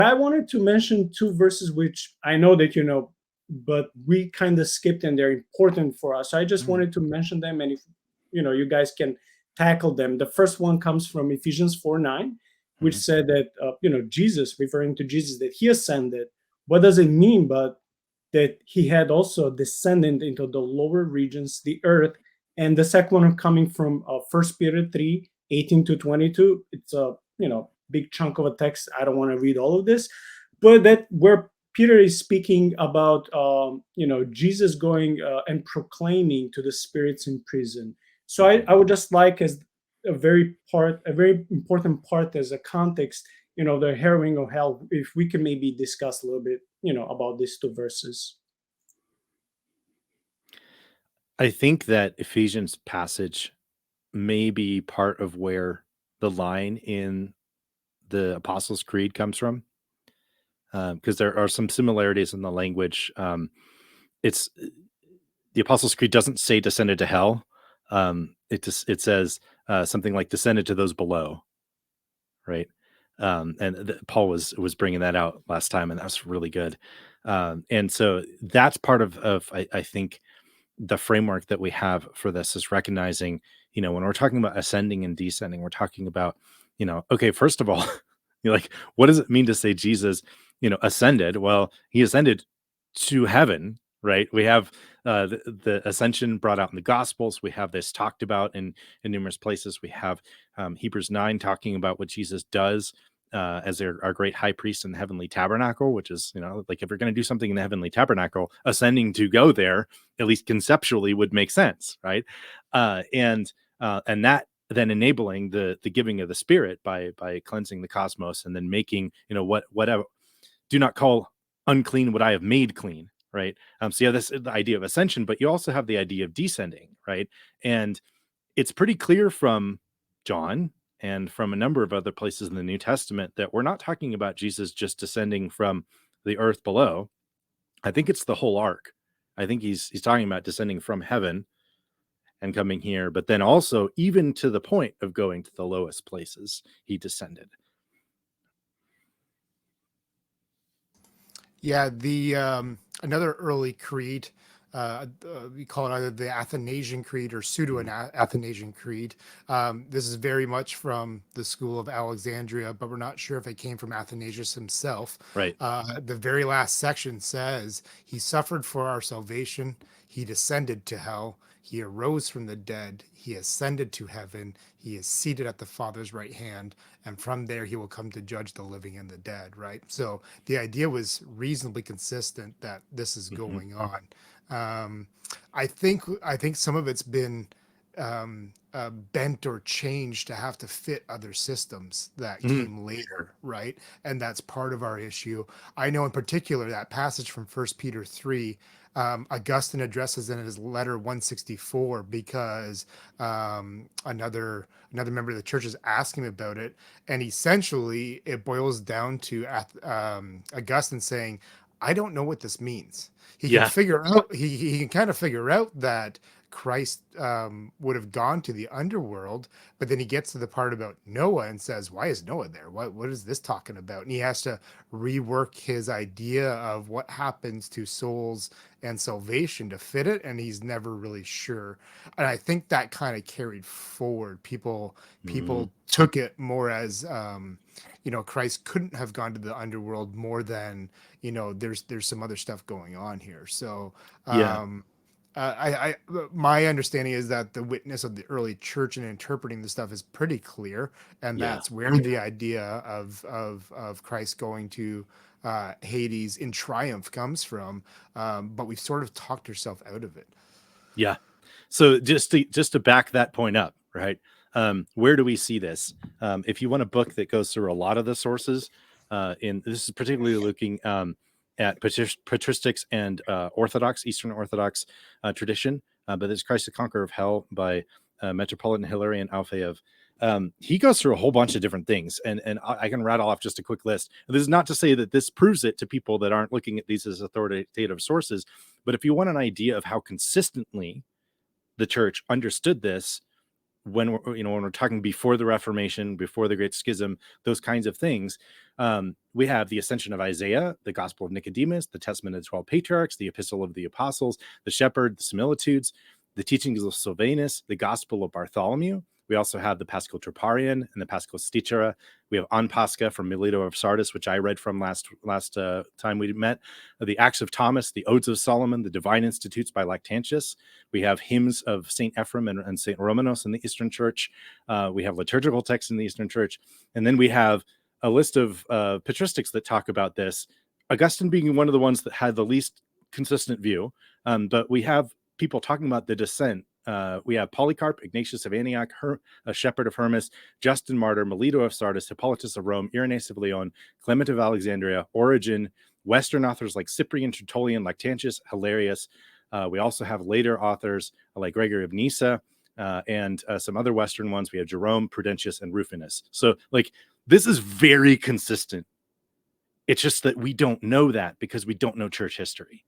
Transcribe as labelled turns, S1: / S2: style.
S1: I wanted to mention two verses which I know that you know, but we kind of skipped and they're important for us. So I just
S2: Mm,
S1: wanted to mention them, and if you know, you guys can tackle them. The first one comes from Ephesians 4:9, which
S2: mhm.
S1: said that Jesus, referring to Jesus, that he ascended. What does it mean? But that he had also descended into the lower regions, the earth. And the second one coming from 1 Peter 3:18 to 22. It's a big chunk of a text. I don't want to read all of this, but that where Peter is speaking about Jesus going and proclaiming to the spirits in prison. So
S2: Mhm.
S1: I would just like as a very important part as a context, the harrowing of hell, if we can maybe discuss a little bit, about these two verses.
S2: I think that Ephesians passage may be part of where the line in the Apostles' Creed comes from, because there are some similarities in the language. It's the Apostles' Creed doesn't say descended to hell. It says something like descended to those below, right? Paul was bringing that out last time, and that was really good. And so that's part of I think the framework that we have for this is recognizing, when we're talking about ascending and descending, we're talking about, okay, first of all, you're like, what does it mean to say Jesus, ascended? Well, he ascended to heaven, right? We have the ascension brought out in the Gospels. We have this talked about in numerous places. We have Hebrews 9 talking about what Jesus does as our great high priest in the heavenly tabernacle, which is, like if you're going to do something in the heavenly tabernacle, ascending to go there, at least conceptually, would make sense, right? And that then enabling the giving of the Spirit by cleansing the cosmos and then making, whatever. Do not call unclean what I have made clean, right? So you have the idea of ascension, but you also have the idea of descending, right? And it's pretty clear from John and from a number of other places in the New Testament that we're not talking about Jesus just descending from the earth below. I think it's the whole arc. I think he's talking about descending from heaven and coming here, but then also even to the point of going to the lowest places, he descended.
S3: Yeah, the another early creed, we call it either the Athanasian Creed or
S2: Mhm.
S3: Pseudo-Athanasian Creed. This is very much from the school of Alexandria, but we're not sure if it came from Athanasius himself.
S2: Right.
S3: The very last section says, "He suffered for our salvation. He descended to hell. He arose from the dead. He ascended to heaven. He is seated at the Father's right hand. And from there, he will come to judge the living and the dead," right? So the idea was reasonably consistent that this is
S2: Mhm.
S3: going on. Um, I think some of it's been bent or changed to have to fit other systems that
S2: Mhm.
S3: came later, right? And that's part of our issue. I know in particular that passage from First Peter 3. Augustine addresses in his letter 164 because another member of the church is asking about it, and essentially it boils down to Augustine saying, "I don't know what this means." He can
S2: Yeah.
S3: figure out he can kind of figure out that Christ would have gone to the underworld, but then he gets to the part about Noah and says, "Why is Noah there? What is this talking about?" And he has to rework his idea of what happens to souls and salvation to fit it, and he's never really sure. And I think that kind of carried forward.
S2: Mhm.
S3: People took it more as Christ couldn't have gone to the underworld more than there's some other stuff going on here. So
S2: Yeah.
S3: um, I my understanding is that the witness of the early church in interpreting the stuff is pretty clear, and
S2: Yeah.
S3: that's where the idea of Christ going to Hades in triumph comes from. But we've sort of talked ourselves out of it.
S2: Yeah. So just to back that point up, right? Where do we see this? If you want a book that goes through a lot of the sources, in this is particularly looking at patristics and Orthodox, Eastern Orthodox tradition, but it's Christ the Conqueror of Hell by Metropolitan Hilarion Alfeyev. He goes through a whole bunch of different things, and I can rattle off just a quick list. This is not to say that this proves it to people that aren't looking at these as authoritative sources, but if you want an idea of how consistently the church understood this, when we're talking before the Reformation, before the Great Schism, those kinds of things, we have the Ascension of Isaiah, the Gospel of Nicodemus, the Testament of the 12 Patriarchs, the Epistle of the Apostles, the Shepherd, the Similitudes, the Teachings of Sylvanus, the Gospel of Bartholomew. We also have the Paschal Troparion and the Paschal Stichera. We have On Pascha from Melito of Sardis, which I read from last time we met. The Acts of Thomas, the Odes of Solomon, the Divine Institutes by Lactantius. We have hymns of St. Ephraim and St. Romanos in the Eastern Church. We have liturgical texts in the Eastern Church. And then we have a list of patristics that talk about this. Augustine being one of the ones that had the least consistent view. But we have people talking about the descent. We have Polycarp, Ignatius of Antioch, a Shepherd of Hermas, Justin Martyr, Melito of Sardis, Hippolytus of Rome, Irenaeus of Lyon, Clement of Alexandria, Origen, Western authors like Cyprian, Tertullian, Lactantius, Hilarius. We also have later authors like Gregory of Nyssa and some other Western ones. We have Jerome, Prudentius, and Rufinus. So this is very consistent. It's just that we don't know that because we don't know church history.